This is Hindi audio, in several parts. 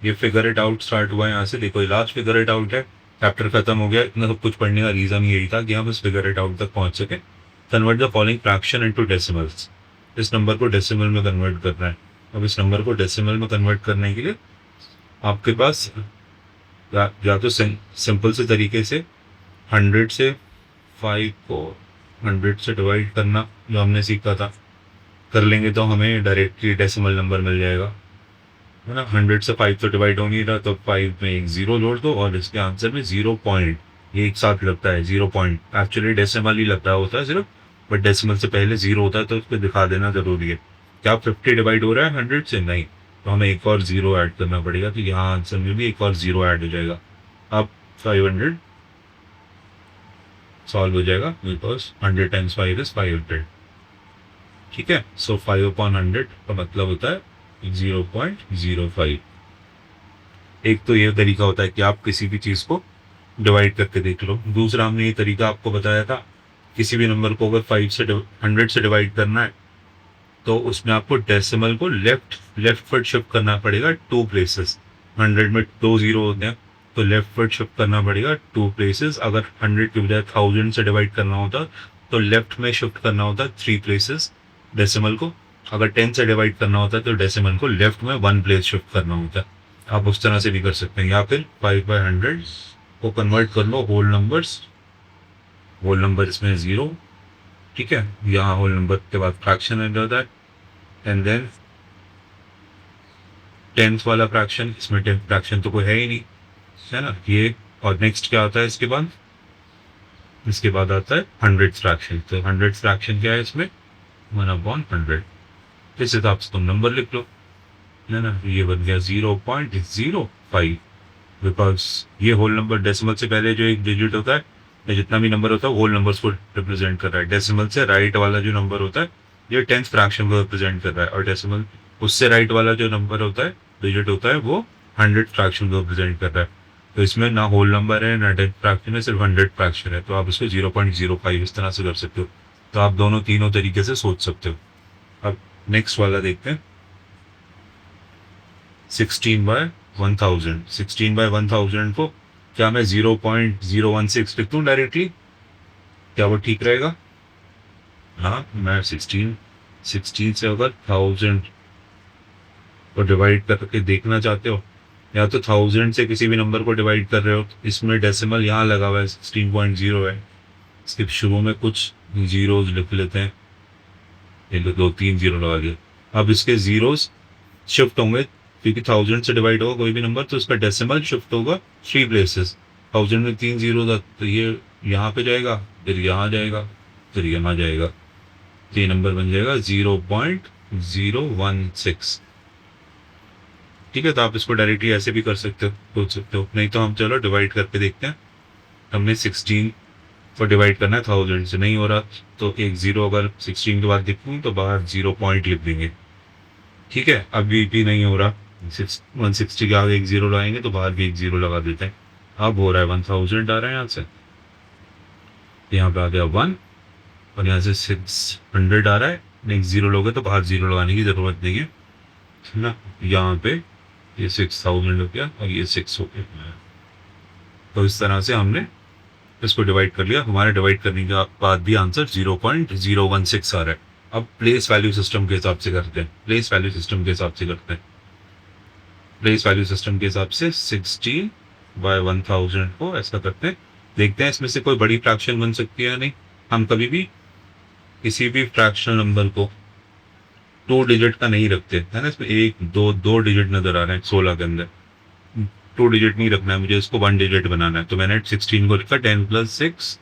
ये फिगर इट आउट स्टार्ट हुआ है यहाँ से, देखो लास्ट फिगर इट आउट है, चैप्टर खत्म हो गया। इतना सब कुछ पढ़ने का रीजन यही था कि हम इस फिगर इट आउट तक पहुंच सके। Convert the following fraction into decimals, इस नंबर को डेसिमल में कन्वर्ट करना है। अब इस नंबर को डेसिमल में कन्वर्ट करने के लिए आपके पास या तो सिंपल से तरीके से 100 से 5 को 100 से डिवाइड करना जो हमने सीखा था कर लेंगे तो हमें डायरेक्टली डेसिमल नंबर मिल जाएगा, है ना। 100 से 5 तो डिवाइड हो नहीं रहा, तो 5 में एक जीरो जोड़ दो और इसके आंसर में 0 पॉइंट, ये एक साथ लगता है 0 पॉइंट। एक्चुअली डेसिमल ही लग रहा होता है सिर्फ, बट डेसिमल से पहले 0 होता है तो उसको दिखा देना जरूरी है। क्या 50 डिवाइड हो रहा है 100 से? नहीं, तो हमें एक और 0 ऐड करना पड़ेगा, तो यहाँ आंसर में भी एक और 0 ऐड हो जाएगा। अब 500 सॉल्व हो जाएगा बिकॉज 100 टाइम्स 5 इज 500। ठीक है, सो 5/100 का मतलब होता है 0.05। एक तो ये तरीका होता है कि आप किसी भी चीज को डिवाइड करके देख लो। दूसरा हमने ये तरीका आपको बताया था, किसी भी नंबर को अगर 100 से डिवाइड करना है तो उसमें आपको डेसिमल को लेफ्ट वर्ड शिफ्ट करना पड़ेगा 2 प्लेसेस। 100 में 2 0 होते हैं तो लेफ्ट वर्ड शिफ्ट करना पड़ेगा 2 प्लेसेस। अगर 100 की बजाय 1000 से डिवाइड करना होता तो लेफ्ट में शिफ्ट करना होता 3 प्लेसेस डेसिमल को। अगर 10 से डिवाइड करना होता है तो डेसिमल को लेफ्ट में 1 प्लेस शिफ्ट करना होता है। आप उस तरह से भी कर सकते हैं, या फिर 5/100 को कन्वर्ट कर लो होल नंबर्स। होल नंबर इसमें 0, ठीक है, यहाँ होल नंबर के बाद फ्रैक्शन एंड होता है, एंड देन 10th वाला फ्रैक्शन, इसमें 10th फ्रैक्शन तो कोई है ही नहीं, है ना ये। और नेक्स्ट क्या आता है इसके बाद? इसके बाद आता है 100th फ्रैक्शन। तो 100th फ्रैक्शन क्या है इसमें? 1/100। इस हिसाब से तुम नंबर लिख लो, है ना। ये बन गया 0.05, बिकॉज ये होल नंबर डेसिमल से पहले जो एक डिजिट होता है या जितना भी नंबर होता है होल नंबर्स को रिप्रेजेंट कर रहा है। डेसिमल से राइट वाला जो नंबर होता है ये 10th फ्रैक्शन को रिप्रेजेंट कर रहा है, और डेसिमल उससे राइट वाला जो नंबर होता है डिजिट होता है वो 100th फ्रैक्शन को रिप्रेजेंट कर रहा है। तो इसमें ना होल नंबर है ना 10th फ्रैक्शन है, सिर्फ 100 फ्रैक्शन है, तो आप इसको 0.05 इस तरह से कर सकते हो। तो आप दोनों तीनों तरीके से सोच सकते हो। अब नेक्स्ट वाला देखते हैं, 16/1000। 16/1000 को क्या मैं 0.016 लिख दूं डायरेक्टली? क्या वो ठीक रहेगा? हाँ, मैं 16 से अगर 1000 को डिवाइड करके देखना चाहते हो, या तो 1000 से किसी भी नंबर को डिवाइड कर रहे हो, इसमें डेसिमल यहाँ लगा हुआ है 16.0 है, इसके शुरू में कुछ जीरोज लिख लेते हैं, ये 2-3 जीरो लगा दिया। अब इसके जीरोज शिफ्ट होंगे क्योंकि 1000 से डिवाइड होगा कोई भी नंबर तो इसका डेसिमल शिफ्ट होगा 3 प्लेसेस। 1000 में 3 जीरो था तो ये यहाँ पे जाएगा, फिर यहाँ जाएगा, फिर यहाँ जाएगा, तो ये नंबर बन जाएगा 0.016। ठीक है, तो आप इसको डायरेक्टली ऐसे भी कर सकते हो, सोच सकते हो। नहीं तो हम चलो डिवाइड करके देखते हैं। हमने 16 को डिवाइड करना है 1000 से, नहीं हो रहा तो एक जीरो अगर 16 के बाद लिखूँ तो बाहर 0 पॉइंट लिख देंगे। ठीक है, अभी भी नहीं हो रहा, 160 के आगे एक जीरो लगाएंगे तो बाहर भी एक जीरो लगा देते हैं। अब हो रहा है 1000 आ रहा है यहाँ से, यहाँ पे आ गया 1, और यहाँ से 600 आ रहा है। नेक्स्ट जीरो लोगे तो बाहर जीरो लगाने की जरूरत नहीं है ना। यहाँ पे ये 6000 हो गया और ये 6 हो गया। तो इस तरह से हमने इसको डिवाइड कर लिया। हमारे डिवाइड करने के बाद भी आंसर 0.016 आ रहा है। अब प्लेस वैल्यू सिस्टम के हिसाब से करते हैं। प्लेस वैल्यू सिस्टम के हिसाब से 16/1000 को ऐसा करते हैं। देखते हैं इसमें से कोई बड़ी फ्रैक्शन बन सकती है या नहीं। हम कभी भी किसी भी फ्रैक्शनल नंबर को 2 डिजिट का नहीं रखते, है ना। इसमें 1 2 डिजिट नजर आ रहे हैं 16 के अंदर। 2 डिजिट नहीं रखना है मुझे, इसको 1 डिजिट बनाना है। तो मैंने 16 को लिखा 10 + 6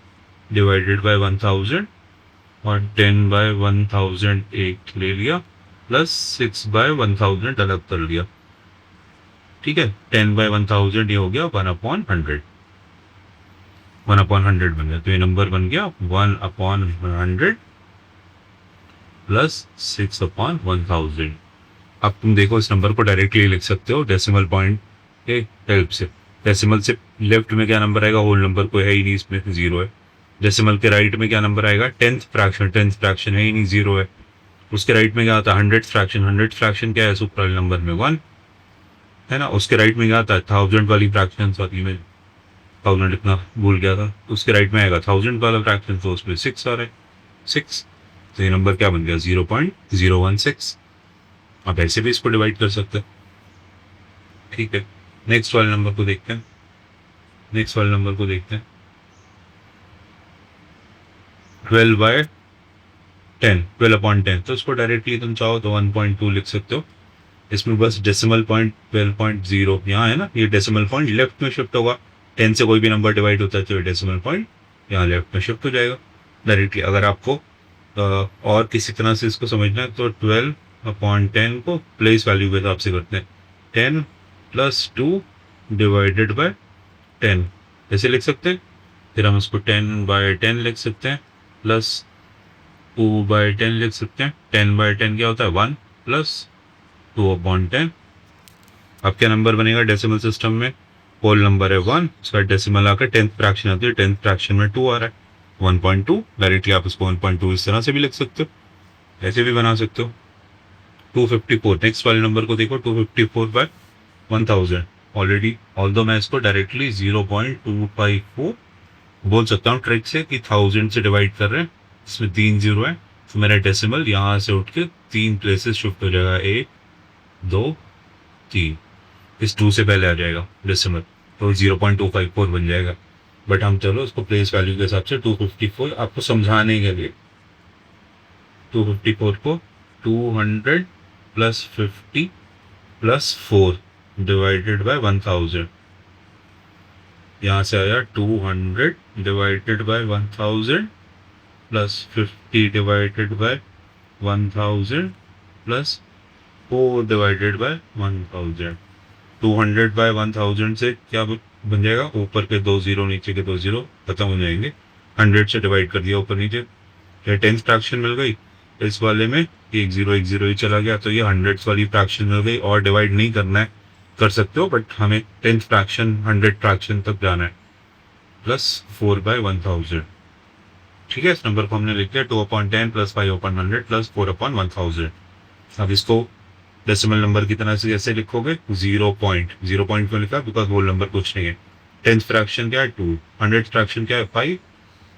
डिवाइडेड बाय 1000, और 10/1000 एक ले लिया प्लस 6/1000 अलग कर लिया। ठीक है, 10/1000 ये हो गया 1/100। 1/100 बन गया, तो ये नंबर बन गया 1/100 प्लस 6/1000। अब तुम देखो इस नंबर को डायरेक्टली लिख सकते हो डेसिमल पॉइंट के हेल्प से। डेसिमल से लेफ्ट में क्या नंबर आएगा? होल नंबर कोई है ही नहीं, इसमें 0 है। डेसिमल के राइट में क्या नंबर आएगा? 10th फ्रैक्शन है ही नहीं, 0 है। उसके राइट में क्या आता है? 100th फ्रैक्शन क्या है सुपरल नंबर में? 1। है ना। उसके राइट में क्या आता है, 1000 वाली फ्रैक्शन, सॉरी मैं 1000 इतना भूल गया था। उसके राइट में आएगा 1000 वाला फ्रैक्शन, तो उसमें 6 आ रहा है, 6। तो ये नंबर क्या बन गया, 0.016। आप ऐसे भी इसको डिवाइड कर सकते हैं। ठीक है, नेक्स्ट वाले नंबर को देखते हैं। नेक्स्ट वाले नंबर को देखते हैं, 12/10, 12/10। तो उसको डायरेक्टली तुम चाहो तो 1.2 लिख सकते हो। इसमें बस डेसिमल पॉइंट 12.0 यहाँ है ना, ये डेसिमल पॉइंट लेफ्ट में शिफ्ट होगा। 10 से कोई भी नंबर डिवाइड होता है तो ये डेसिमल पॉइंट यहाँ लेफ्ट में शिफ्ट हो जाएगा डायरेक्टली। अगर आपको और किसी तरह से इसको समझना है तो 12/10 को प्लेस वैल्यू के हिसाब से करते हैं। 10 + 2 डिवाइडेड बाय 10 ऐसे लिख सकते हैं। फिर हम उसको 10/10 लिख सकते हैं, प्लस 2/10 लिख सकते हैं। 10/10 क्या होता है, 1 + 2/10। अब क्या नंबर बनेगा डेसिमल सिस्टम में, होल नंबर है 1, उसका डेसिमल आकर 10th फ्रैक्शन आती है, 10th फ्रैक्शन में 2 आ रहा है, 1.2। डायरेक्टली आप उसको 1.2 इस तरह से भी लिख सकते हो, ऐसे भी बना सकते हो। 254, नेक्स्ट वाले नंबर को देखो, 254/1000। ऑलरेडी ऑल्दो मैं इसको डायरेक्टली 0.254 बोल सकता हूँ ट्रिक से कि 1000 से डिवाइड कर रहे हैं, इसमें 3 जीरो है, तो मेरा डेसिमल यहाँ से उठ के 3 प्लेसेस शिफ्ट हो जाएगा, 1 2 3। इस 2 से पहले आ जाएगा डेसिमल, तो 0.254 बन जाएगा। बट हम चलो उसको प्लेस वैल्यू के हिसाब से 254 आपको समझाने के लिए, 254 को 200 + 50 + 4 डिवाइडेड बाय 1000। यहाँ से आया 200 divided by 1000 + 50 divided by 1000 + 4 divided by 1000। 200/1000 से क्या बन जाएगा, ऊपर के 2 जीरो नीचे के 2 जीरो खत्म हो जाएंगे। 100 से डिवाइड कर दिया ऊपर नीचे, क्या 10th फ्रैक्शन मिल गई। इस वाले में 1 0 1 0 ही चला गया, तो ये 100 वाली फ्रैक्शन मिल गई। और डिवाइड नहीं करना है, कर सकते हो, बट हमें 10th फ्रैक्शन 100 फ्रैक्शन तक जाना है, +4/1000। ठीक है, इस नंबर को हमने लिख लिया 2/10 + 5/100 + 4/1000। अब इसको डेसिमल नंबर की तरह से जैसे लिखोगे, 0 पॉइंट में लिखा बिकॉज होल नंबर कुछ नहीं है। 10th फ्रैक्शन क्या है 2, 100 फ्रैक्शन क्या है 5,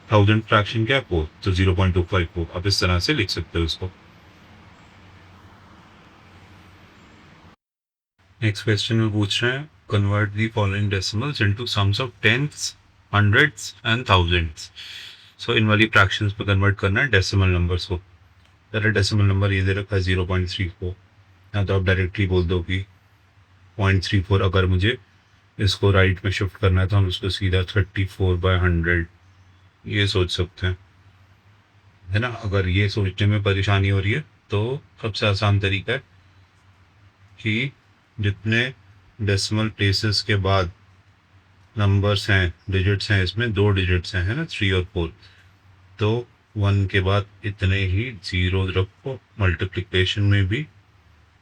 1000 फ्रैक्शन क्या है 4, तो 0.254। अब इस तरह से लिख सकते हो इसको। नेक्स्ट क्वेश्चन में पूछ रहे हैं, convert the following decimals into sums of tenths, hundreds and thousands. So इन वाली फ्रैक्शंस पे कन्वर्ट करना है डेसिमल नंबर्स को। पहले डेसिमल नंबर ये दे रखा है 0.34, या तो आप डायरेक्टली बोल दो कि 0.34। अगर मुझे इसको राइट में शिफ्ट करना है तो हम उसको सीधा 34/100 ये सोच सकते हैं, है ना। अगर ये सोचने में परेशानी हो रही है तो सबसे आसान तरीका है कि जितने डेसिमल प्लेसेस के बाद नंबर्स हैं, डिजिट्स हैं, इसमें 2 डिजिट्स हैं, है ना, 3 और 4, तो 1 के बाद इतने ही जीरो रखो, मल्टीप्लिकेशन में भी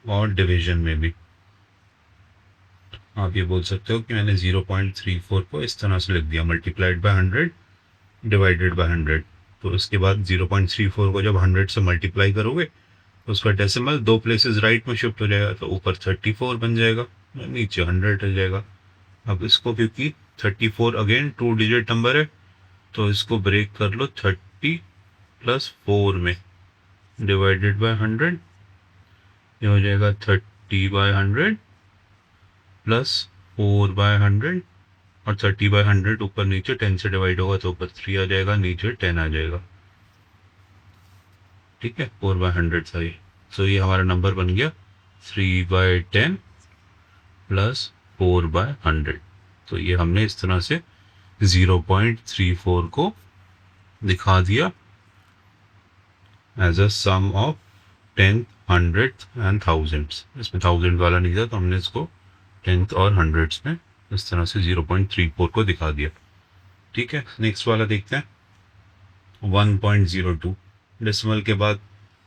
और डिवीजन में भी। आप ये बोल सकते हो कि मैंने 0.34 को इस तरह से लिख दिया, मल्टीप्लाइड बाय 100 डिवाइडेड बाय 100। तो उसके बाद 0.34 को जब 100 से मल्टीप्लाई करोगे तो उसका डेसिमल 2 प्लेसेस राइट में शिफ्ट हो जाएगा, तो ऊपर 34 बन जाएगा, नीचे 100 रह जाएगा। अब इसको क्योंकि 34 अगेन 2 डिजिट नंबर है, तो इसको ब्रेक कर लो 30 + 4 में, डिवाइडेड बाय 100। ये हो जाएगा 30/100 + 4/100, और 30/100 ऊपर नीचे 10 से डिवाइड होगा तो ऊपर 3 आ जाएगा, नीचे 10 आ जाएगा। ठीक है, 4/100 सही। सो ये हमारा नंबर बन गया 3/10 + 4/100। तो ये हमने इस तरह से 0.34 को दिखा दिया as a sum of 10th, 100th and 1000s। इसमें 1000 वाला नहीं था तो हमने इसको 10th और 100s में इस तरह से 0.34 को दिखा दिया। ठीक है, नेक्स्ट वाला देखते हैं, 1.02। डेसिमल के बाद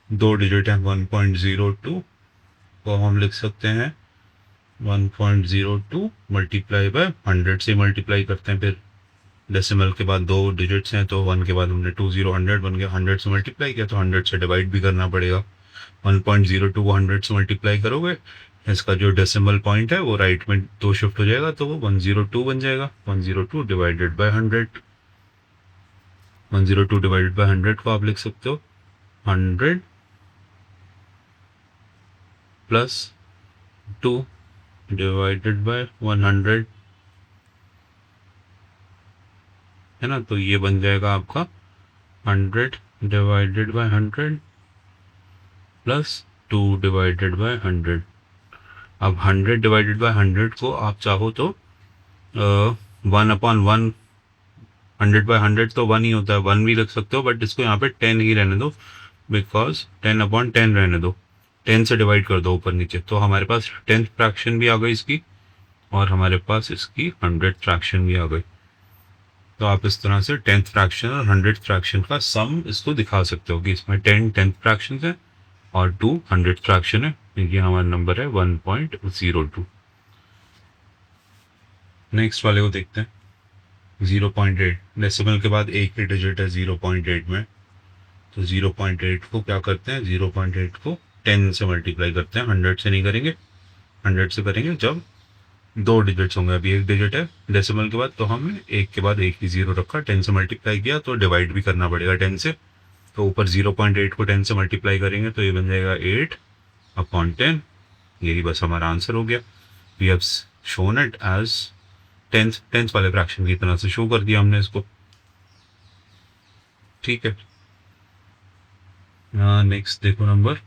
2 डिजिट है 1.02, को हम लिख सकते हैं 1.02 मल्टीप्लाई बाय 100 से मल्टीप्लाई करते हैं। फिर डेसिमल के बाद 2 डिजिट्स हैं, तो 1 के बाद हमने 2 0 100 बन गया, 100 से मल्टीप्लाई किया तो 100 से डिवाइड भी करना पड़ेगा। 1.02 को 100 से मल्टीप्लाई करोगे इसका जो डेसिमल पॉइंट है वो राइट में 2 शिफ्ट हो जाएगा, तो वो 102 बन जाएगा। 102 डिवाइडेड बाय 100, 102 डिवाइडेड बाय 100 को आप लिख सकते हो 100 प्लस 2 डिवाइडेड बाय 100, है ना। तो ये बन जाएगा आपका 100 divided by 100 plus 2 divided by 100। अब 100 डिवाइडेड बाय 100 को आप चाहो तो 1/1, 100/100 तो 1 ही होता है, 1 भी रख सकते हो, बट इसको यहाँ पे 10 ही रहने दो, बिकॉज 10/10 रहने दो, 10 से डिवाइड कर दो ऊपर नीचे। तो हमारे पास 10th फ्रैक्शन भी आ गई इसकी, और हमारे पास इसकी 100th फ्रैक्शन भी आ गई। तो आप इस तरह से 10th फ्रैक्शन और 100th फ्रैक्शन का सम इसको दिखा सकते हो कि इसमें 10 10th फ्रैक्शन है और 2 100th फ्रैक्शन है। ये हमारा नंबर है 1.02। नेक्स्ट वाले को देखते हैं 0.8। डेसिमल के बाद एक ही डिजिट है 0.8 में, तो 0.8 को क्या करते हैं, 0.8 को 10 से मल्टीप्लाई करते हैं, 100 से नहीं करेंगे। 100 से करेंगे जब 2 डिजिट्स होंगे। अभी एक डिजिट है डेसिमल के बाद, तो हमने एक के बाद एक ही 0 रखा, 10 से मल्टीप्लाई किया, तो डिवाइड भी करना पड़ेगा 10 से। तो ऊपर 0.8 को 10 से मल्टीप्लाई करेंगे तो ये बन जाएगा 8/10। यही बस हमारा आंसर हो गया। We have shown it as 10th वाले फ्रैक्शन की तरह से शो कर दिया हमने इसको। ठीक है, नेक्स्ट देखो नंबर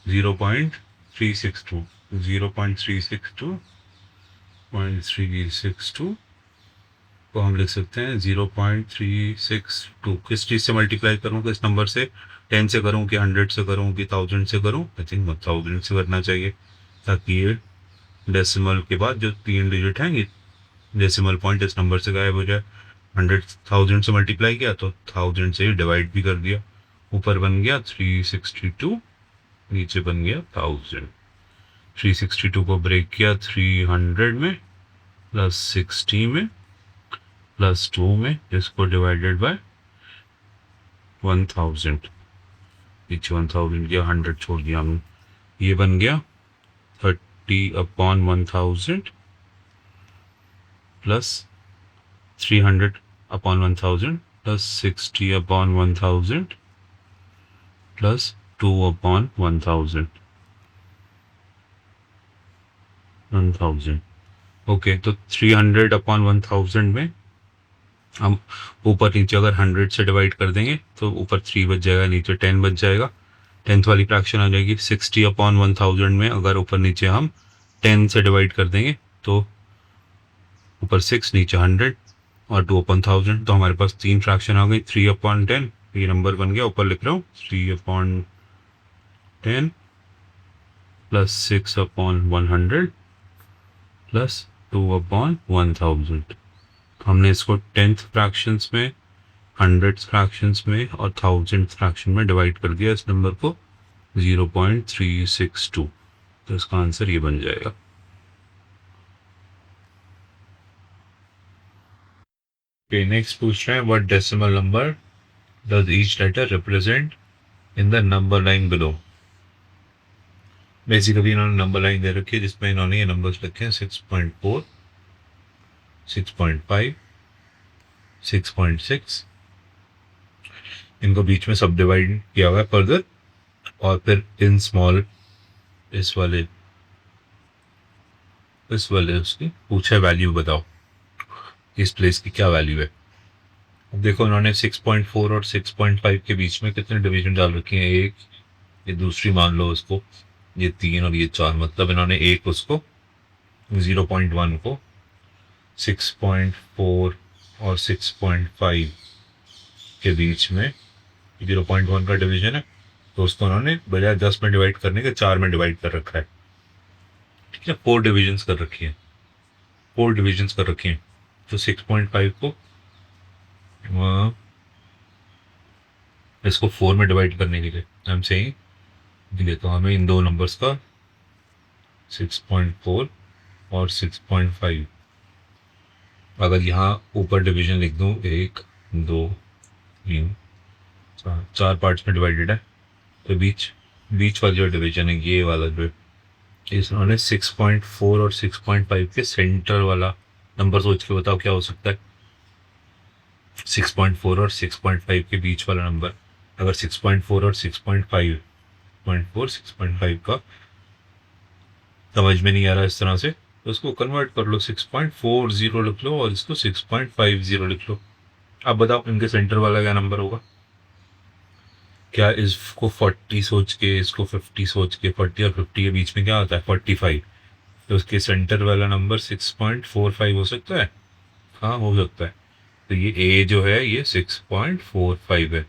0.362। 0.362 को हम लिख सकते हैं 0.362। किस चीज़ से मल्टीप्लाई करूँ, किस नंबर से, 10 से करूँ कि 100 से करूँ कि 1000 से करूँ? आई थिंक 1000 से करना चाहिए, ताकि ये डेसिमल के बाद जो 3 डिजिट हैं, ये डेसिमल पॉइंट इस नंबर से गायब हो जाए। 100,000 से मल्टीप्लाई किया तो 1000 से डिवाइड भी कर दिया। ऊपर बन गया 362, नीचे बन गया 1000। 362 को ब्रेक किया 300 में, प्लस 60 में, प्लस 2 में, जिसको डिवाइडेड बाय 1000। नीचे 1000 किया, 100 छोड़ दिया हमने। ये बन गया 30/1000 प्लस 300/1000 प्लस 60/1000 प्लस 2/1000। ओके, तो 300/1000 में हम ऊपर नीचे अगर 100 से डिवाइड कर देंगे तो ऊपर 3 बच जाएगा, नीचे 10 बच जाएगा। 10th वाली फ्रैक्शन आ जाएगी। 60/1000 में अगर ऊपर नीचे हम 10 से डिवाइड कर देंगे तो ऊपर 6, नीचे 100 और 2/1000। तो हमारे पास 3 फ्रैक्शन आ गई। 3/10 ये नंबर बन गया, ऊपर लिख रहा हूँ 3/10 प्लस 6/100 प्लस 2/1000। हमने इसको 10th फ्रैक्शंस में, 100th फ्रैक्शंस में और 1000th फ्रैक्शन में डिवाइड कर दिया इस नंबर को 0.362। तो इसका आंसर ये बन जाएगा। ओके, नेक्स्ट पूछ रहे हैं what decimal number does each letter represent in the number line below. Basically इन्होंने नंबर लाइन दे रखी है जिसमें इन्होंने ये नंबर्स लिखे हैं 6.4, 6.5, 6.6। इनको बीच में सब डिवाइड किया हुआ है फर्दर, और फिर इन स्मॉल इस वाले उसकी पूछा वैल्यू बताओ, इस प्लेस की क्या वैल्यू है। अब देखो इन्होंने 6.4 और 6.5 के बीच में कितने डिवीजन डाल रखी हैं, एक, ये दूसरी मान लो उसको, ये 3 और ये 4। मतलब इन्होंने एक उसको 0.1 को 6.4 और 6.5 के बीच में 0.1 का डिवीजन है, तो उसको उन्होंने बजाय 10 में डिवाइड करने के 4 में डिवाइड कर रखा है। ठीक है, 4 डिविजन्स कर रखी है, 4 डिविजन्स कर रखी हैं। तो 6.5 को इसको 4 में डिवाइड करने के लिए आई एम सेइंग देखो हमें इन दो नंबर्स का 6.4 और 6.5 अगर यहाँ ऊपर डिवीजन लिख दूँ 1 2 3 4 पार्ट्स में डिवाइडेड है, तो बीच वाला जो डिवीजन है ये वाला जो इन्होंने 6.4 और 6.5 के सेंटर वाला नंबर सोच के बताओ क्या हो सकता है। 6.4 और 6.5 के बीच वाला नंबर, अगर 6.4 और 6.5 का समझ में नहीं आ रहा इस तरह से, तो उसको कन्वर्ट कर लो, 6.40 लिख लो और इसको 6.50 लिख लो। अब बताओ इनके सेंटर वाला क्या नंबर होगा। क्या इसको 40 सोच के, इसको 50 सोच के, 40 और 50 के बीच में क्या आता है 45, तो उसके सेंटर वाला नंबर 6.45 हो सकता है। हाँ हो सकता है। तो ये ए जो है ये 6.45 है,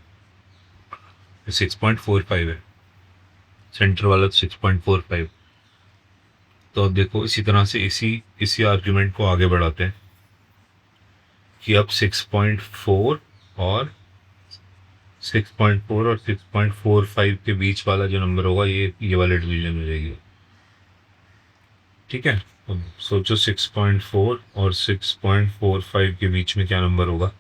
6.45 है सेंटर वाला, 6.45। तो अब देखो इसी तरह से इसी आर्ग्यूमेंट को आगे बढ़ाते हैं कि अब 6.4 और 6.4 और 6.45 के बीच वाला जो नंबर होगा ये वाले डिवीजन हो जाएगी। ठीक है, अब सोचो 6.4 और 6.45 के बीच में क्या नंबर होगा।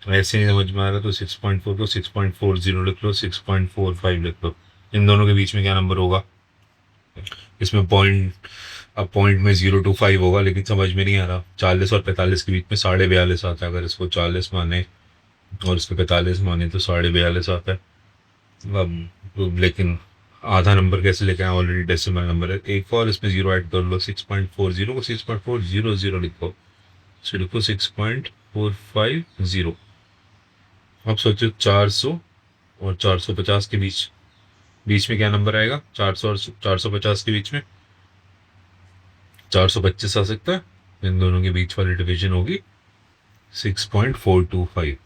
ऐसे नहीं समझ में आ रहा तो 6.4 को 6.40 लिख लो, 6.45 लिख लो, इन दोनों के बीच में क्या नंबर होगा। इसमें पॉइंट, अब पॉइंट में 0 to 5 होगा, लेकिन समझ में नहीं आ रहा। 40 और 45 के बीच में 42.5 आता है, अगर इसको 40 माने और इसको 45 माने तो 42.5 आता है। अब लेकिन आधा नंबर कैसे लेके आए, ऑलरेडी डेसिमल नंबर है। एक और इसमें 0 ऐड कर लो, 6.40 को 6.400 लिखो, तो लिखो 6.450। अब सोचो 400 और 450 के बीच बीच में क्या नंबर आएगा। 400 और 450 के बीच में 425 आ सकता है। इन दोनों के बीच वाली डिवीजन होगी 6.425।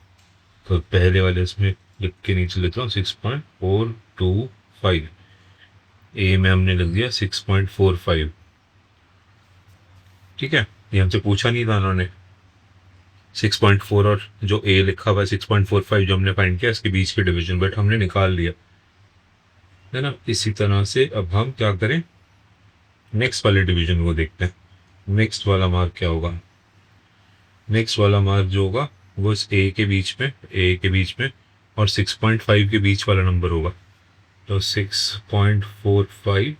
तो पहले वाले इसमें लिख के नीचे लिख रहा हूँ 6.425। ए में हमने लिख दिया 6.45। ठीक है, ये हमसे पूछा नहीं था उन्होंने। 6.4 और जो ए लिखा हुआ है 6.45 जो हमने फाइंड किया इसके बीच के डिवीजन, बट हमने निकाल लिया है ना। इसी तरह से अब हम क्या करें, नेक्स्ट वाले डिवीजन को देखते हैं। नेक्स्ट वाला मार्क क्या होगा। नेक्स्ट वाला मार्क जो होगा वो इस ए के बीच में और 6.5 के बीच वाला नंबर होगा। तो 6.45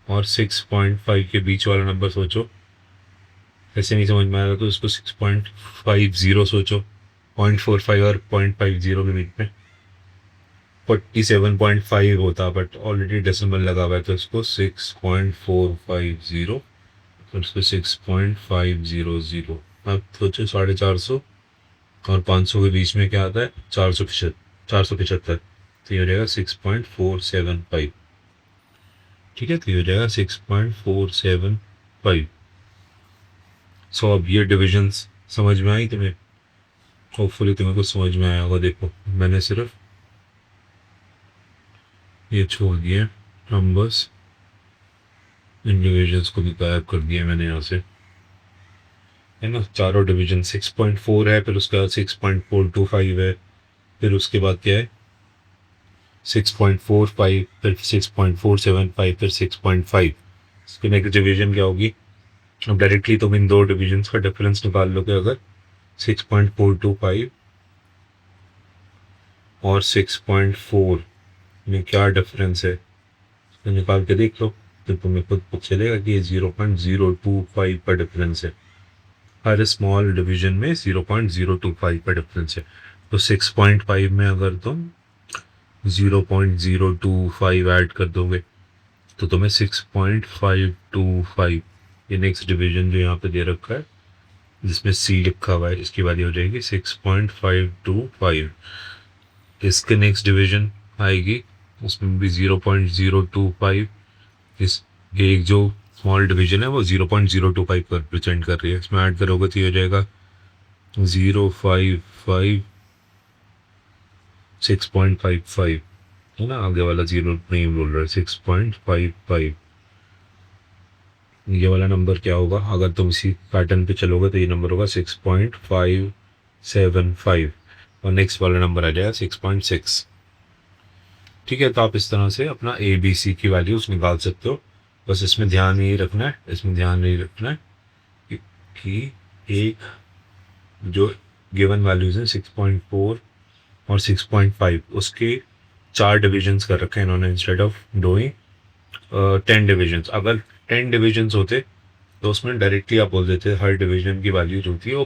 और 6.5 के बीच वाला नंबर सोचो। ऐसे नहीं समझ में आ रहा तो इसको 6.50 सोचो। 0.45 और 0.50 के बीच में 47.5 होता, बट ऑलरेडी डेसिमल लगा हुआ है तो इसको 6.450 और इसको 6.500। अब सोचो 450 और 500 के बीच में क्या आता है 475। तो ये हो जाएगा 6.475। ठीक है, तो ये हो जाएगा 6.475। सो अब ये डिविजन्स समझ में आई तुम्हें। होपफुली तुम्हें कुछ समझ में आया होगा। देखो मैंने सिर्फ ये छोड़ दिए नंबर्स, इन डिविजन्स को भी गायब कर दिया मैंने यहाँ से, है ना। चारों डिवीजन 6.4 है, फिर उसके बाद 6.425 है, फिर उसके बाद क्या है 6.45, फिर 6.475, फिर 6.5। इसकी नेक्स्ट डिवीजन क्या होगी। अब डायरेक्टली तुम इन दो डिविजन्स का डिफरेंस निकाल लोगे। अगर 6.425 और 6.4 में क्या डिफरेंस है तो निकाल के देख लो, तो तुम्हें खुद पता चलेगा कि ये 0.025 का डिफरेंस है। हर स्मॉल डिवीजन में 0.025 का डिफरेंस है। तो 6.5 में अगर तुम 0.025 ऐड कर दोगे तो तुम्हें 6.525, ये नेक्स्ट डिवीजन जो यहाँ पे दे रखा है जिसमें सी लिखा हुआ है इसकी वाली हो जाएगी 6.525। इसके नेक्स्ट डिवीजन आएगी उसमें भी 0.025। इस एक जो स्मॉल डिवीजन है वो 0.025 पर रिप्रेजेंट कर रही है। इसमें ऐड करोगे तो ये हो जाएगा 055 6.55, है ना। आगे वाला जीरो नहीं बोल रहा है, 6.55। ये वाला नंबर क्या होगा, अगर तुम इसी पैटर्न पे चलोगे तो ये नंबर होगा 6.575 और नेक्स्ट वाला नंबर आ जाएगा 6.6। ठीक है, तो आप इस तरह से अपना ए बी सी की वैल्यूज निकाल सकते हो। बस इसमें ध्यान नहीं रखना है, कि एक जो गिवन वैल्यूज हैं 6.4 और 6.5 उसके 4 डिविजन्स कर रखे हैं इन्होंने। इंस्टेड ऑफ डूइंग 10 डिविजन्स, अगर 10 डिविजन्स होते तो उसमें डायरेक्टली आप बोल देते हर डिवीजन की वैल्यू जो होती है वो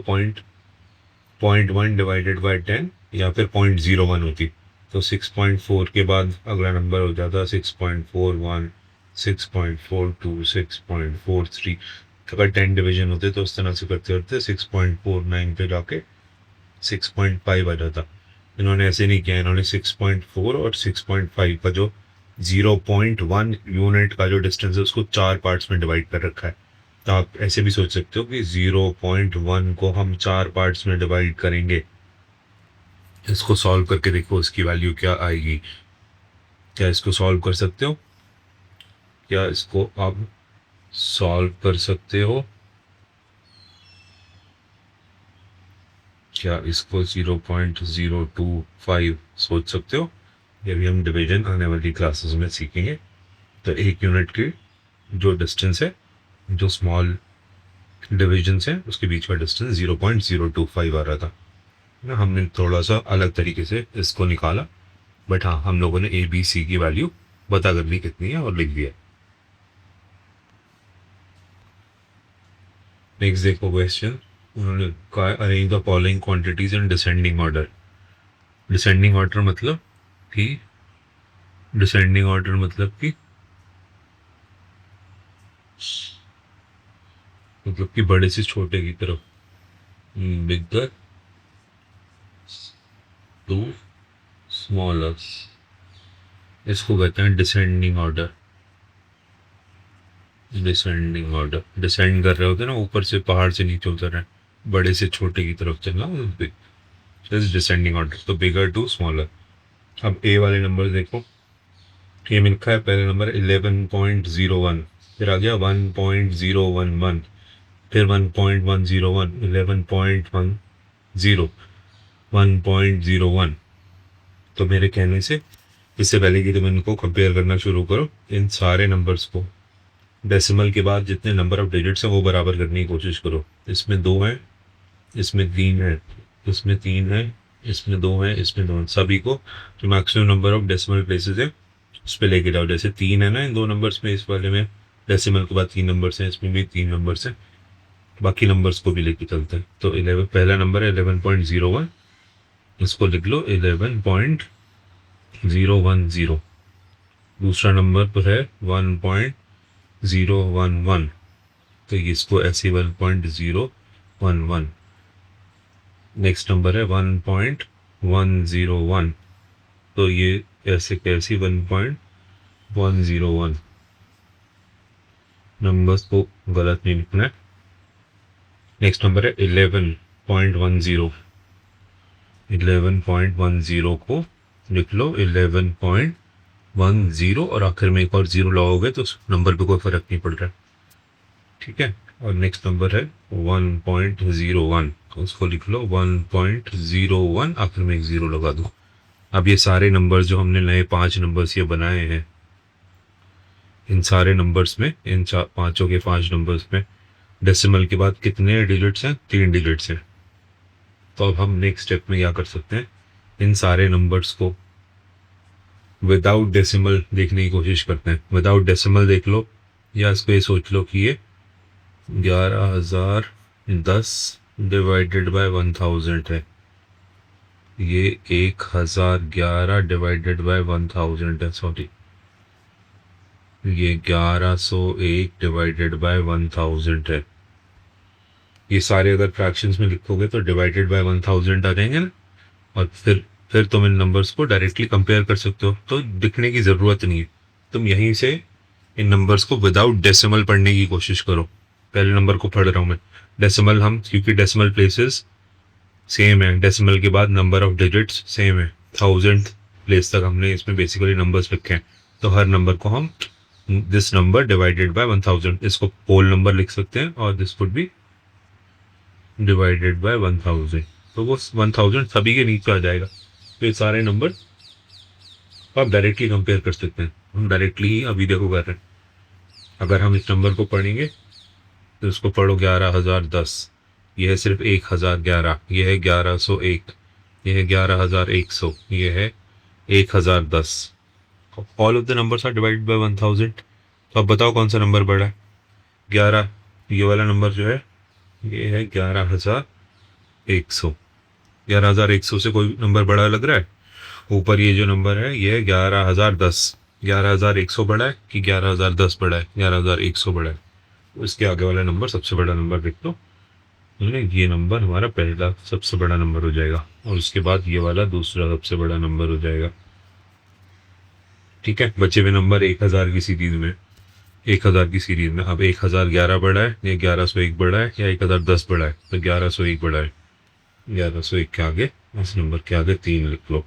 पॉइंट वन डिवाइडेड बाई 10 या फिर 0.01 होती। तो 6.4 के बाद अगला नंबर हो जाता 6.41, 6.42, 6.43। अगर 10 डिवीजन होते तो उस तरह से करते करते 6.49 पे जाके 6.5 आ जाता। इन्होंने ऐसे नहीं किया, इन्होंने 6.4 और 6.5 का जो 0.1 यूनिट का जो डिस्टेंस है उसको 4 पार्ट्स में डिवाइड कर रखा है। तो आप ऐसे भी सोच सकते हो कि 0.1 को हम 4 पार्ट्स में डिवाइड करेंगे। इसको सॉल्व करके देखो इसकी वैल्यू क्या आएगी। क्या इसको सॉल्व कर सकते हो? क्या इसको आप सॉल्व कर सकते हो? क्या इसको 0.025 सोच सकते हो? ये भी हम डिवीजन आने वाली क्लासेस में सीखेंगे। तो एक यूनिट की जो डिस्टेंस है, जो स्मॉल डिविजन्स है, उसके बीच का डिस्टेंस 0.025 आ रहा था ना। हमने थोड़ा सा अलग तरीके से इसको निकाला, बट हाँ हम लोगों ने ए बी सी की वैल्यू पता कर ली कितनी है और लिख दिया। नेक्स्ट देखो क्वेश्चन, उन्होंने कहा arrange the following quantities in descending order. Descending order मतलब कि बड़े से छोटे की तरफ, बिगर टू स्मॉलर, इसको कहते हैं descending order. Descending order, descend कर रहे होते हैं ना, ऊपर से पहाड़ से नीचे उतर रहे हैं, बड़े से छोटे की तरफ चलना, डिसेंडिंग ऑर्डर। तो बिगर टू स्मॉलर। अब ए वाले नंबर देखो, ये में लिखा है पहले नंबर 11.01, फिर आ गया 1.011, फिर 1.101, 11.10, 1.01। तो मेरे कहने से इससे पहले कि तुम इनको कंपेयर करना शुरू करो, इन सारे नंबर्स को डेसिमल के बाद जितने नंबर ऑफ डिजिट्स हैं वो बराबर करने की कोशिश करो। इसमें 2 हैं, इसमें 3 है, इसमें 3 है, इसमें 2 है, इसमें 2 है। सभी को जो maximum number of decimal places है उस पर लेके जाओ। जैसे 3 है ना इन 2 नंबर्स में, इस वाले में डेसिमल के बाद 3 नंबर्स हैं, इसमें भी 3 नंबर्स हैं, बाकी नंबर्स को भी लेके चलते हैं। तो 11 पहला नंबर है 11.01, इसको लिख लो 11.010। दूसरा नंबर पर है 1.011, तो इसको ऐसे 1.011। नेक्स्ट नंबर है 1.101, तो ये ऐसे कैसी 1.101। नंबर्स को गलत नहीं लिखना है। नेक्स्ट नंबर है 11.10, 11.10 को लिख लो 11.10 और आखिर में एक और 0 लगाओगे तो नंबर पे कोई फर्क नहीं पड़ रहा है, ठीक है। और नेक्स्ट नंबर है 1.01, उसको लिख लो 1.01, आखिर में एक 0 लगा दो। अब ये सारे नंबर्स जो हमने नए 5 नंबर्स ये बनाए हैं, इन सारे नंबर्स में, इन पांचों के 5 नंबर्स में डेसिमल के बाद कितने डिजिट्स हैं? 3 डिजिट्स हैं। तो अब हम नेक्स्ट स्टेप में क्या कर सकते हैं, इन सारे नंबर्स को विदाउट डेसिमल देखने की कोशिश करते हैं। विदाउट डेसिमल देख लो, या इसको ये सोच लो कि ये 11,010 डिवाइडेड बाय 1000 है, ये 1011 डिवाइडेड बाय 1000 है, सॉरी ये 1101 डिवाइडेड बाय 1000 है। ये सारे अगर फ्रैक्शंस में लिखोगे तो डिवाइडेड बाय 1000 आ जाएंगे ना, और फिर तुम इन नंबर्स को डायरेक्टली कंपेयर कर सकते हो। तो दिखने की ज़रूरत नहीं है, तुम यहीं से इन नंबर्स को विदाउट डेसिमल पढ़ने की कोशिश करो। पहले नंबर को पढ़ रहा हूँ मैं, डेसिमल हम, क्योंकि डेसिमल प्लेसेस सेम है, डेसिमल के बाद नंबर ऑफ डिजिट्स सेम है, 1000 प्लेस तक हमने इसमें बेसिकली नंबर्स लिखे हैं। तो हर नंबर को हम दिस नंबर डिवाइडेड बाय 1000, इसको पोल नंबर लिख सकते हैं, और this would be divided by 1000, तो वो 1000 सभी के नीचे आ जाएगा। तो ये सारे नंबर आप डायरेक्टली कंपेयर कर सकते हैं। हम डायरेक्टली ही अभी देखो कर रहे हैं। अगर हम इस नंबर को पढ़ेंगे तो इसको पढ़ो 11,010, यह है सिर्फ 1011, यह है 1101, यह है 11,100, यह है 1010। All of the numbers are divided by 1000। तो अब बताओ कौन सा नंबर बड़ा है? 11। ये वाला नंबर जो है ये है 11,100। 11,100 से कोई नंबर बड़ा लग रहा है? ऊपर ये जो नंबर है ये है 11,010। 11,100 बड़ा है कि 11,010 बड़ा है? 11,100 बड़ा है। इसके आगे वाला नंबर सबसे बड़ा नंबर लिख लो। ये नंबर हमारा पहला सबसे बड़ा नंबर हो जाएगा और उसके बाद ये वाला दूसरा सबसे बड़ा नंबर हो जाएगा। ठीक है, बचे हुए नंबर 1,000 की सीरीज में। 1,000 की सीरीज में अब 1,011 बड़ा है या 1,101 बड़ा है या 1,010 बड़ा है? तो 1,101 बड़ा है। 1,101 के आगे, इस नंबर के आगे 3 लिख लो,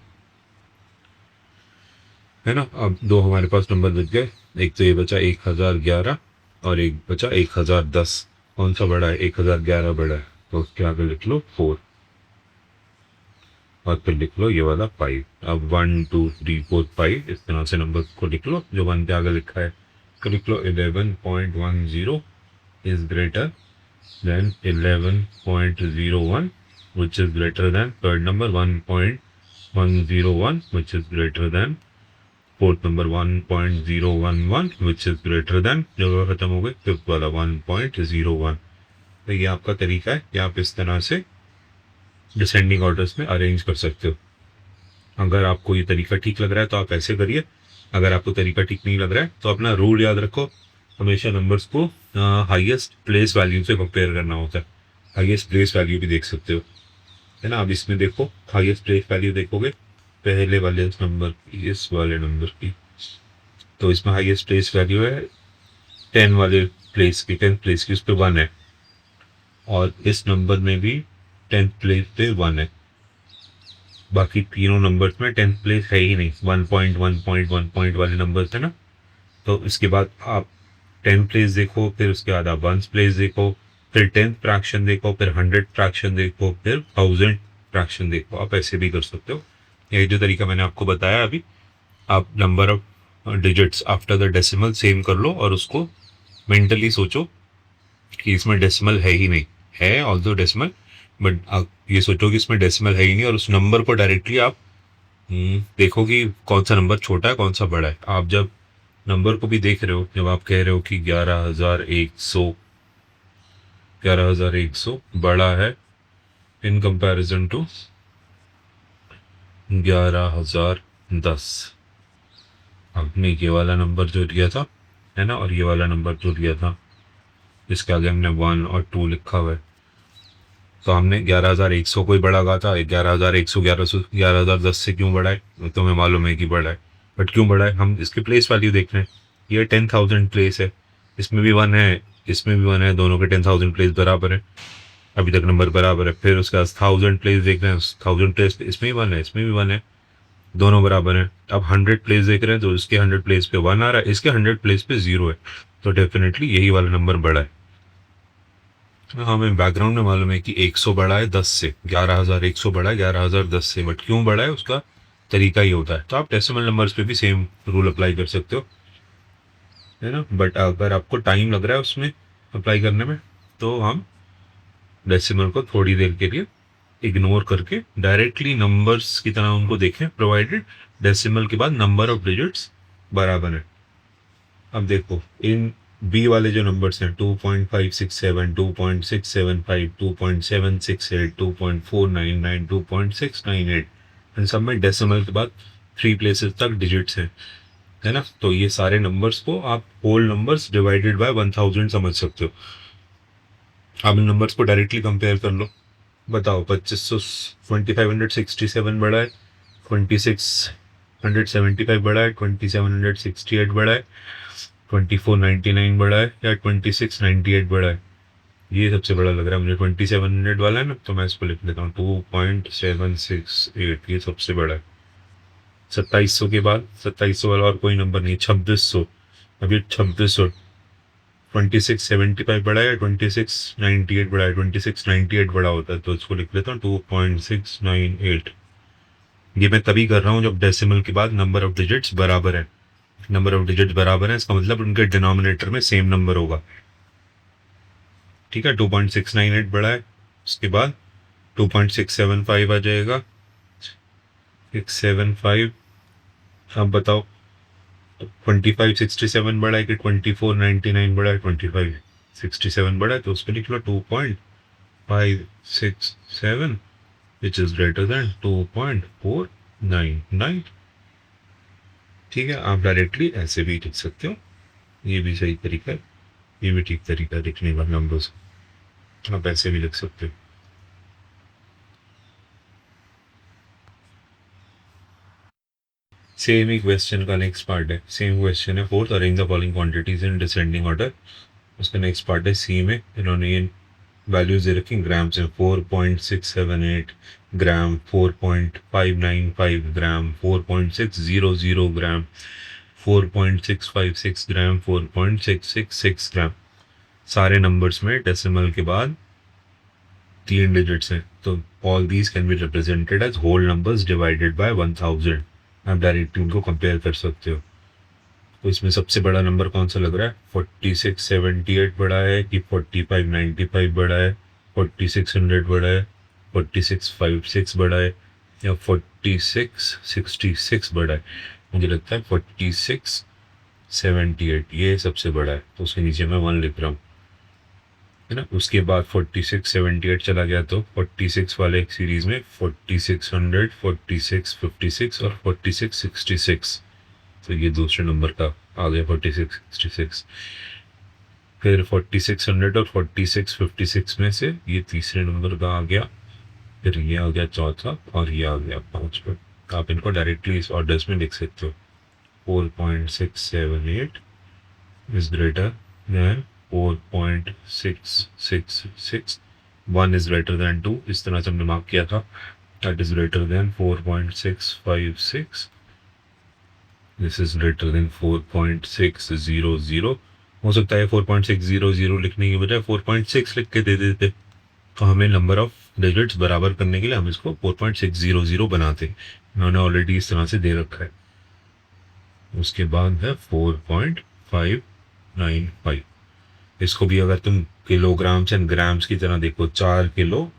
है ना। अब दो हमारे पास नंबर बच गए। एक तो ये बचा 1,011 और एक बचा 1,010। कौन सा बड़ा है? 1,011 बड़ा है, तो उसके आगे लिख लो 4 और फिर लिख लो ये वाला 5। अब 1 2 3 4 5 इस तरह से नंबर को लिख लो जो 1 के आगे लिखा है। तो लिख लो 11.10 is greater than 11.01 which is greater than third number 1.101 which is greater than fourth number 1.011 which is greater than, जगह खत्म हो गई, फिफ्थ वाला 1.01। तो ये आपका तरीका है कि आप इस तरह से डिसेंडिंग ऑर्डर्स में अरेंज कर सकते हो। अगर आपको ये तरीका ठीक लग रहा है तो आप ऐसे करिए। अगर आपको तरीका ठीक नहीं लग रहा है तो अपना रूल याद रखो, हमेशा नंबर्स को हाईएस्ट प्लेस वैल्यू से कंपेयर करना होता है। हाईएस्ट प्लेस वैल्यू भी देख सकते हो, है ना। अब इसमें देखो हाईएस्ट प्लेस वैल्यू देखोगे पहले वाले नंबर की, इस वाले नंबर की, तो इसमें हाईएस्ट प्लेस वैल्यू है 10 वाले प्लेस की, 10th प्लेस की, उस पर 1 है। और इस नंबर में भी 10th प्लेस पे 1 है। बाकी तीनों नंबर्स में 10th प्लेस है ही नहीं। 1 पॉइंट वाले नंबर्स है ना। तो इसके बाद आप 10th प्लेस देखो, फिर उसके बाद आप 1st प्लेस देखो, फिर 10th फ्रैक्शन देखो, फिर 100 फ्रैक्शन देखो, फिर 1000 फ्रैक्शन देखो। आप ऐसे भी कर सकते हो। यही जो तरीका मैंने आपको बताया अभी, आप number of digits after the decimal same कर लो और उसको मेंटली सोचो कि इसमें डेसिमल है ही नहीं, है ऑल्सो डेसिमल, बट आप ये सोचो कि इसमें डेसिमल है ही नहीं और उस नंबर को डायरेक्टली आप देखो कि कौन सा नंबर छोटा है कौन सा बड़ा है। आप जब नंबर को भी देख रहे हो, जब आप कह रहे हो कि 11,100 बड़ा है इन कंपैरिजन टू 11,010, आपने ये वाला नंबर जो लिया था, है ना, और ये वाला नंबर जो लिया था, इसके आगे हमने 1 और 2 लिखा हुआ है। तो हमने 11,100 को ही बड़ा कहा था। 11,100 11,010 से क्यों बड़ा है? तो हमें मालूम है कि बड़ा है, बट क्यों बड़ा है? हम इसके प्लेस वैल्यू देख रहे हैं। ये 10,000 प्लेस है, इसमें भी 1 है, इसमें भी 1 है, दोनों के 10,000 प्लेस बराबर है। अभी तक नंबर बराबर है। फिर उसके बाद 1000 प्लेस देख रहे हैं, 1000 प्लेस पे इसमें भी 1 है, इसमें भी 1 है, दोनों बराबर हैं। अब 100 प्लेस देख रहे हैं तो इसके 100 प्लेस पे 1 आ रहा है, इसके 100 प्लेस पे 0 है। तो डेफिनेटली यही वाला नंबर बड़ा है। हमें बैकग्राउंड में मालूम है कि 100 बड़ा है 10 से, 11,100 बड़ा है 11,010 से, बट क्यों बड़ा है उसका तरीका ही होता है। तो आप डेसिमल नंबर्स पे भी सेम रूल अप्लाई कर सकते हो, है ना। बट अगर आपको टाइम लग रहा है उसमें अप्लाई करने में, तो हम डेसिमल को थोड़ी देर के लिए इग्नोर करके डायरेक्टली नंबर्स की तरह उनको देखें, प्रोवाइडेड डेसिमल के बाद नंबर ऑफ डिजिट्स बराबर है। अब देखो इन बी वाले जो नंबर्स हैं 2.567, 2.675, 2.768, 2.499, 2.698, इन सब में डेसिमल के बाद 3 प्लेसेस तक डिजिट्स हैं, है ना। तो ये सारे नंबर्स को आप होल नंबर्स डिवाइडेड बाय 1000 समझ सकते हो। आप इन नंबर्स को डायरेक्टली कंपेयर कर लो। बताओ 2567 बड़ा है, 2675 बड़ा है, 2768 बड़ा है, 2499 बड़ा है या 2698 बड़ा है? ये सबसे बड़ा लग रहा है मुझे। 2700 वाला है ना, तो मैं इसको लिख लेता हूँ 2.768, ये सबसे बड़ा है। 2700 के बाद 2700 वाला और कोई नंबर नहीं, 2600। अभी 2600, 2675 बड़ा है, 2698 बड़ा है, 2698 बड़ा होता है, तो इसको लिख लेता हूँ 2.698। ये मैं तभी कर रहा हूँ जब डेसिमल के बाद नंबर ऑफ डिजिट्स बराबर है। नंबर ऑफ डिजिट्स बराबर है इसका मतलब उनके डिनोमिनेटर में सेम नंबर होगा। ठीक है, 2.698 बड़ा है, उसके बाद 2.675 आ जाएगा, 675। अब बताओ 2567 बड़ा है कि 2499 बड़ा है? 2567 बड़ा है, तो उस पर लिख लो 2.567 विच इज ग्रेटर देन 2.499। ठीक है, आप डायरेक्टली ऐसे भी लिख सकते हो, ये भी सही तरीका है, ये भी ठीक तरीका है लिखने का नंबर्स, आप ऐसे भी लिख सकते हो। सेम ही क्वेश्चन का नेक्स्ट पार्ट है, सेम क्वेश्चन है fourth, arrange the following quantities in descending order. उसका नेक्स्ट पार्ट है सी में, इन्होंने ये वैल्यूज दे रखी ग्राम्स में, 4.678 ग्राम, 4.595 ग्राम, 4.600 ग्राम, 4.656 ग्राम, 4.666 ग्राम। सारे नंबर्स में डेसिमल के बाद 3 डिजिट्स हैं, तो all these can be represented as whole numbers divided by 1000। आप डायरेक्टली उनको कंपेयर कर सकते हो। तो इसमें सबसे बड़ा नंबर कौन सा लग रहा है? 4678 बड़ा है कि 4595 बड़ा है, 4600 बड़ा है, 4656 बड़ा है, या 4666 बड़ा है? मुझे लगता है 4678 ये सबसे बड़ा है, तो उसके नीचे मैं 1 लिख रहा हूँ, है ना। उसके बाद 4678 चला गया, तो 46 वाले एक सीरीज में 4600, 4656 और 4666, तो ये दूसरे नंबर का आ गया 4666। फिर 4600 और 4656 में से ये तीसरे नंबर का आ गया, फिर ये आ गया चौथा, और ये आ गया पांचवा। आप इनको डायरेक्टली इस ऑर्डर्स में लिख सकते हो। 4.678 is greater than 4.666, 1 is greater than 2, इस तरह से हमने मार्क किया था, that is greater than 4.656, this is greater than 4.600। हो सकता है 4.600 लिखने की बजाय 4.6 लिख के दे देते, तो हमें नंबर ऑफ डिजिट्स बराबर करने के लिए हम इसको 4.600 बनाते, इन्होंने ऑलरेडी इस तरह से दे रखा है। उसके बाद है 4.595, इसको भी अगर तुम किलोग्राम्स एंड ग्राम्स की तरह देखो, 4 kilo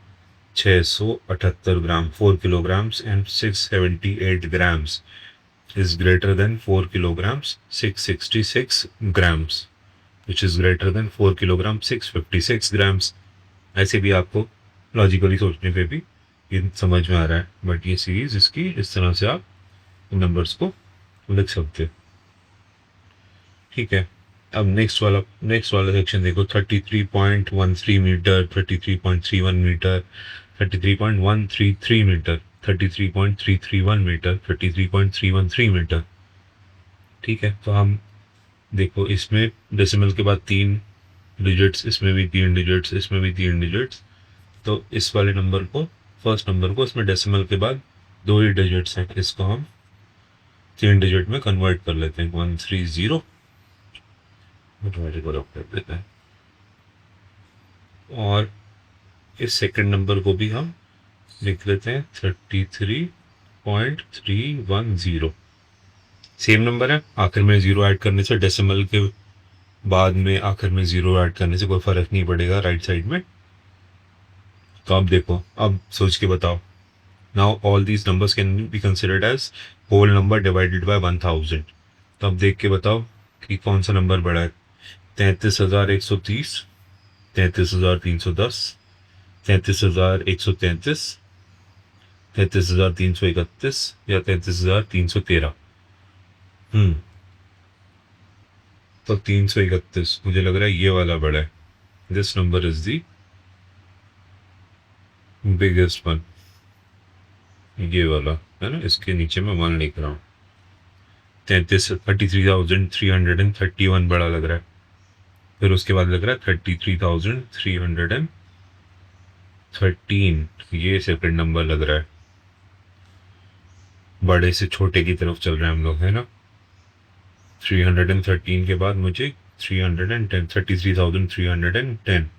678 gram, 4 kilograms and 678 grams is greater than 4 kilograms 666 grams, which is greater than 4 kilograms 656 grams। ऐसे भी आपको लॉजिकली सोचने पे भी ये समझ में आ रहा है, बट ये सीरीज इसकी इस तरह से आप नंबर्स को लिख सकते हो। ठीक है, अब नेक्स्ट वाला सेक्शन देखो, 33.13 metre, 33.31 metre, 33.133 metre, 33.331 metre, 33.313 metre. ठीक है, तो हम देखो इसमें डेसिमल के बाद 3 डिजिट्स, इसमें भी 3 डिजिट्स, इसमें भी 3 डिजिट्स, तो इस वाले नंबर को, फर्स्ट नंबर को, इसमें डेसिमल के बाद 2 ही डिजिट्स हैं, इसको हम 3 डिजिट में कन्वर्ट कर लेते हैं, 130 कर देते हैं, और इस सेकंड नंबर को भी हम लिख लेते हैं 33.310। सेम नंबर है, आखिर में 0 ऐड करने से, डेसिमल के बाद में आखिर में 0 ऐड करने से कोई फर्क नहीं पड़ेगा राइट साइड में। तो अब देखो, अब सोच के बताओ, now all these numbers can be considered as whole number divided by 1000। तो अब देख के बताओ कि कौन सा नंबर बड़ा है, 33,130, 33,310, 33,133, 33,331 या 33,313। तो 331 मुझे लग रहा है ये वाला बड़ा है, this number is the biggest one, ये वाला है ना, इसके नीचे मैं 1 लिख रहा हूँ। 33,331 बड़ा लग रहा है, फिर उसके बाद लग रहा है 33,313, ये सेकंड नंबर लग रहा है, बड़े से छोटे की तरफ चल रहे हैं हम लोग, है ना। 313 के बाद मुझे 310, 33,310,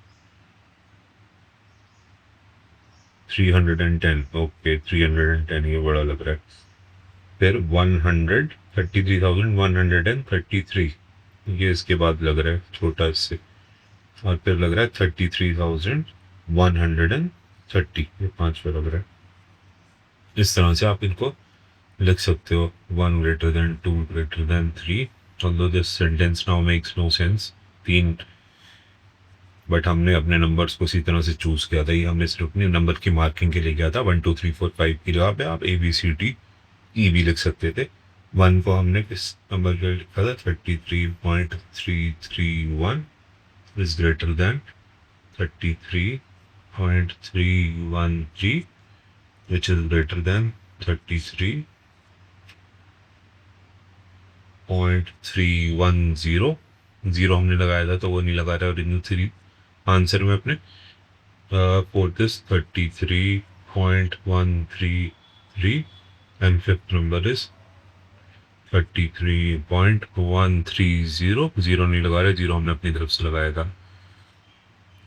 310, ओके 310 ये बड़ा लग रहा है। फिर 100, 33,133, ये इसके बाद लग रहा है छोटा इससे, और फिर लग रहा है 33,130, ये 5 पे लग रहा है। इस तरह से आप इनको लिख सकते हो, 1 greater than 2 greater than 3 although this sentence now makes no sense, 3, but हमने अपने नंबर्स को इसी तरह से चूज किया था। ये हमने सिर्फ अपने नंबर की मार्किंग के लिए किया था। 1 2 3 4 5 की जगह पे आप ABCDE भी लिख सकते थे। 1 को हमने किस नंबर का लिखा था? 33.331 is greater than 33.313 which is greater than 33.310। Zero हमने लगाया था तो वो नहीं लगा रहा ओरिजिनल 3 आंसर में अपने। Fourth is 33.133 and fifth number is 33.130। Zero नहीं लगा रहे, जीरो हमने अपनी तरफ से लगाया था।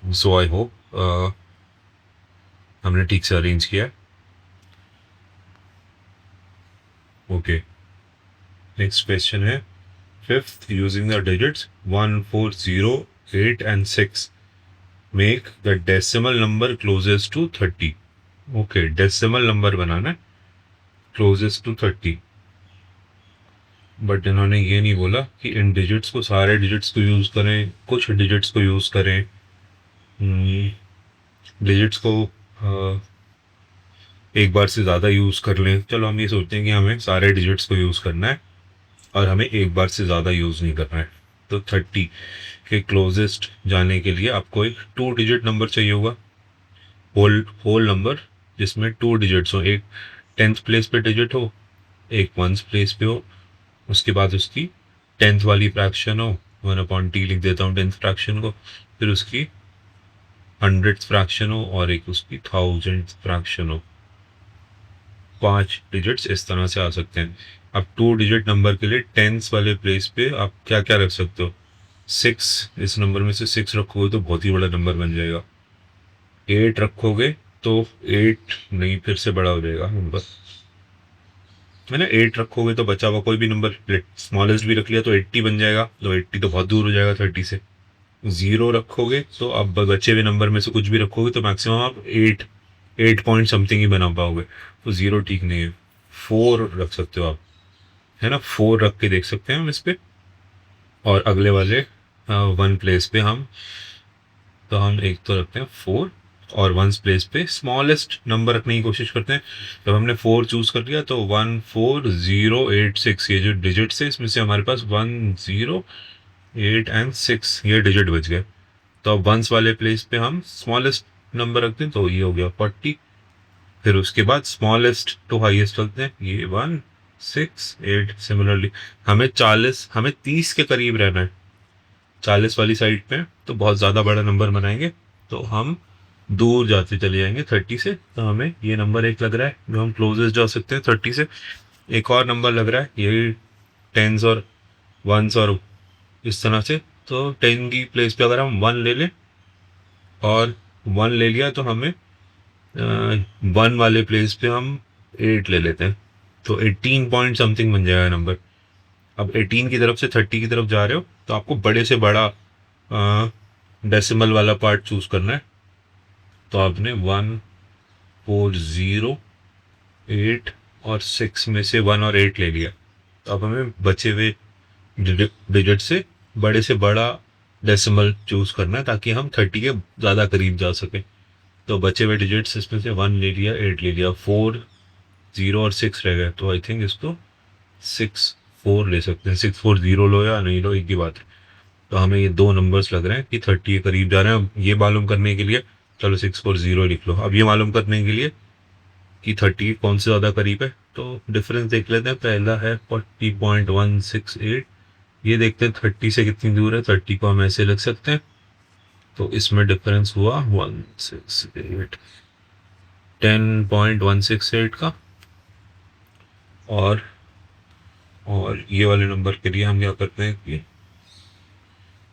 सो आई होप हमने ठीक से अरेंज किया है। ओके, नेक्स्ट क्वेश्चन है fifth. Using the digits 1 4 0 8 and 6 make the decimal number closest to 30। Okay, decimal number बनाना है क्लोजेस्ट टू 30, बट इन्होंने ये नहीं बोला कि इन डिजिट्स को, सारे डिजिट्स को यूज़ करें, कुछ डिजिट्स को यूज़ करें। डिजिट्स को एक बार से ज़्यादा यूज़ कर लें। चलो हम ये सोचते हैं कि हमें सारे डिजिट्स को यूज़ करना है और हमें एक बार से ज़्यादा यूज़ नहीं करना है। तो 30 के क्लोजेस्ट जाने के लिए आपको एक 2 डिजिट नंबर चाहिए होगा, होल नंबर जिसमें 2 डिजिट्स हो। एक 10th प्लेस पे डिजिट हो, एक 1st प्लेस पे हो, उसके बाद उसकी 10th वाली फ्रैक्शन हो, 1/t लिख देता हूँ 10th फ्रैक्शन को, फिर उसकी 100th फ्रैक्शन हो और एक उसकी 1000th फ्रैक्शन हो। 5 डिजिट्स इस तरह से आ सकते हैं। अब 2 डिजिट नंबर के लिए 10th वाले प्लेस पे आप क्या क्या रख सकते हो? 6, इस नंबर में से 6 रखोगे तो बहुत ही बड़ा नंबर बन जाएगा। 8 रखोगे तो 8 नहीं, फिर से बड़ा हो जाएगा नंबर, है ना। 8 रखोगे तो बचा हुआ कोई भी नंबर स्मॉलेस्ट भी रख लिया तो 80 बन जाएगा, तो 80 तो बहुत दूर हो जाएगा 30 से। 0 रखोगे तो अब बचे हुए नंबर में से कुछ भी रखोगे तो मैक्सिमम आप 8 पॉइंट समथिंग ही बना पाओगे, तो 0 ठीक नहीं है। 4 रख सकते हो आप, है ना, 4 रख के देख सकते हैं हम इस पे। और अगले वाले 1 प्लेस पे हम एक तो रखते हैं 4 और 1 प्लेस पे स्मॉलेस्ट नंबर रखने की कोशिश करते हैं। जब हमने 4 चूज कर लिया तो 1 4 0 8 6 ये जो डिजिट्स है इसमें से हमारे पास 1 0 8 एंड 6 ये डिजिट बच गए। तो अब 1s वाले प्लेस पे हम स्मॉलेस्ट नंबर रखते हैं, तो ये हो गया 40। फिर उसके बाद स्मॉलेस्ट टू हाईएस्ट रखते हैं, ये 1 6 8। सिमिलरली हमें 30 के करीब रहना है 40 वाली साइड पे, तो बहुत ज़्यादा बड़ा नंबर बनाएंगे तो हम दूर जाते चले जाएंगे 30 से। तो हमें ये नंबर एक लग रहा है जो हम क्लोजेस्ट जा सकते हैं 30 से। एक और नंबर लग रहा है ये 10s और 1s और इस तरह से। तो 10 की प्लेस पे अगर हम 1 ले लें और 1 ले लिया तो हमें 1 वाले प्लेस पे हम 8 ले लेते हैं, तो 18 पॉइंट समथिंग बन जाएगा नंबर। अब 18 की तरफ से 30 की तरफ जा रहे हो तो आपको बड़े से बड़ा डेसिमल वाला पार्ट चूज करना है। तो आपने 1 4 0 8 और 6 में से 1 और 8 ले लिया, तो अब हमें बचे हुए डिजिट से बड़ा डेसिमल चूज करना है ताकि हम 30 के ज़्यादा करीब जा सके। तो बचे हुए डिजिट्स इसमें से 1 ले लिया, 8 ले लिया, 4 0 और 6 रह गए। तो आई थिंक इसको 6 4 ले सकते हैं। 6 4 0 लो या नहीं लो एक ही बात है। तो हमें ये 2 नंबर्स लग रहे हैं कि 30 के करीब जा रहे हैं। अब ये मालूम करने के लिए चलो 6 4 0 लिख लो। अब ये मालूम करने के लिए कि 30 कौन से ज़्यादा करीब है तो डिफरेंस देख लेते हैं। पहला है 40.168, ये देखते हैं 30 से कितनी दूर है। 30 को हम ऐसे लिख सकते हैं, तो इसमें डिफरेंस हुआ 168 10.168 का। और ये वाले नंबर के लिए हम क्या करते हैं कि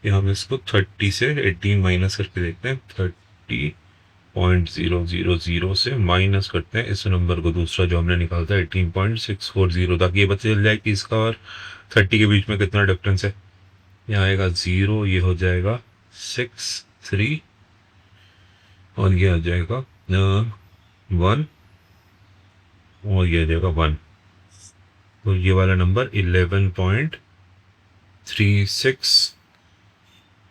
हम इसको 30 से 18 माइनस करके देखते हैं। 30.000 से माइनस करते हैं इस नंबर को, दूसरा जो हमने निकाला था 18.640, ताकि ये पता चल जाए कि इसका और 30 के बीच में कितना डिफरेंस है। यहाँ आएगा 0, ये हो जाएगा 6 3 और ये आ जाएगा 1 और ये आ जाएगा 1। तो ये वाला नंबर 11.1 36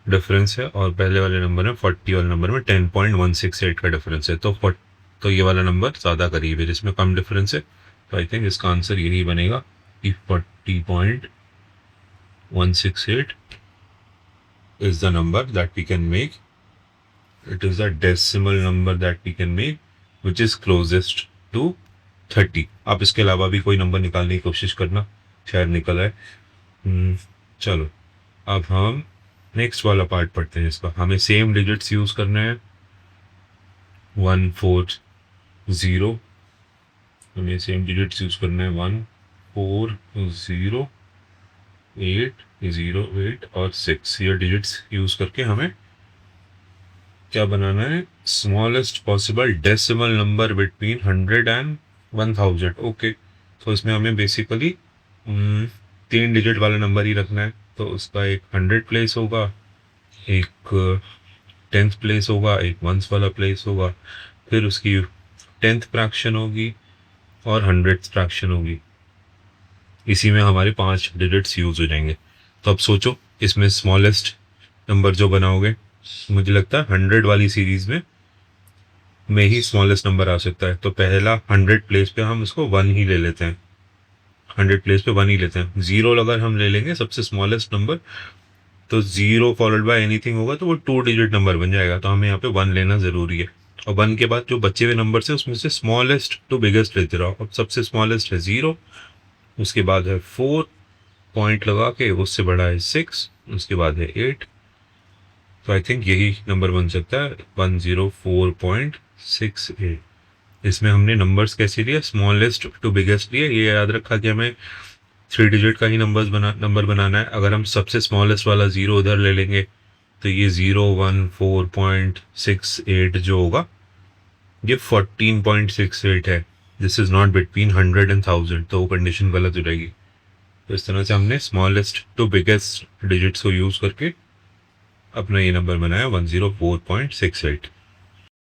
डिफरेंस है और पहले वाले नंबर में 40 वाले नंबर में 10.168 का डिफरेंस है। तो ये वाला नंबर ज़्यादा करीब है जिसमें कम डिफरेंस है। तो आई थिंक इसका आंसर यही बनेगा कि 40.168 is the number that we can make. It is a decimal number that we can make which is closest to 30. आप इसके अलावा भी कोई नंबर निकालने की कोशिश करना, शायद निकल आए। चलो अब हम नेक्स्ट वाला पार्ट पढ़ते हैं। इसका हमें सेम डिजिट्स यूज करने हैं 140, हमें सेम डिजिट्स यूज करना है 140, 808 और 6। ये डिजिट्स यूज करके हमें क्या बनाना है, smallest possible decimal number between 100 and 1000। Okay, तो इसमें हमें बेसिकली 3 डिजिट वाला नंबर ही रखना है। तो उसका एक 100 प्लेस होगा, एक 10th प्लेस होगा, एक 1s वाला प्लेस होगा, फिर उसकी 10th फ्रैक्शन होगी और 100th फ्रैक्शन होगी। इसी में हमारे 5 डिजिट्स यूज हो जाएंगे। तो अब सोचो इसमें स्मॉलेस्ट नंबर जो बनाओगे, मुझे लगता है 100 वाली सीरीज में ही स्मॉलेस्ट नंबर आ सकता है। तो पहला 100 प्लेस पे हम उसको 1 ही ले लेते हैं, 100 प्लेस पे 1 ही लेते हैं। 0 अगर हम ले लेंगे सबसे स्मॉलेस्ट नंबर, तो 0 फॉलोड बाय एनीथिंग होगा तो वो 2 डिजिट नंबर बन जाएगा। तो हमें यहाँ पे 1 लेना ज़रूरी है। और 1 के बाद जो बचे हुए नंबर है उसमें से स्मॉलेस्ट टू बिगेस्ट लेते रहो। अब सबसे स्मॉलेस्ट है 0, उसके बाद है 4 पॉइंट लगा के, उससे बड़ा है 6, उसके बाद है 8। तो आई थिंक यही नंबर बन सकता है 104.68। इसमें हमने नंबर्स कैसे लिया, स्मॉलेस्ट टू बिगेस्ट लिए। ये याद रखा कि हमें 3 डिजिट का ही नंबर बनाना है। अगर हम सबसे स्मॉलेस्ट वाला 0 उधर ले लेंगे तो ये 014.68 जो होगा ये 14.68 है। This is not between 100 and 1000, तो वो कंडीशन गलत हो जाएगी। तो इस तरह से हमने स्मॉलेस्ट टू बिगेस्ट डिजिट्स को यूज़ करके अपना ये नंबर बनाया 104.68।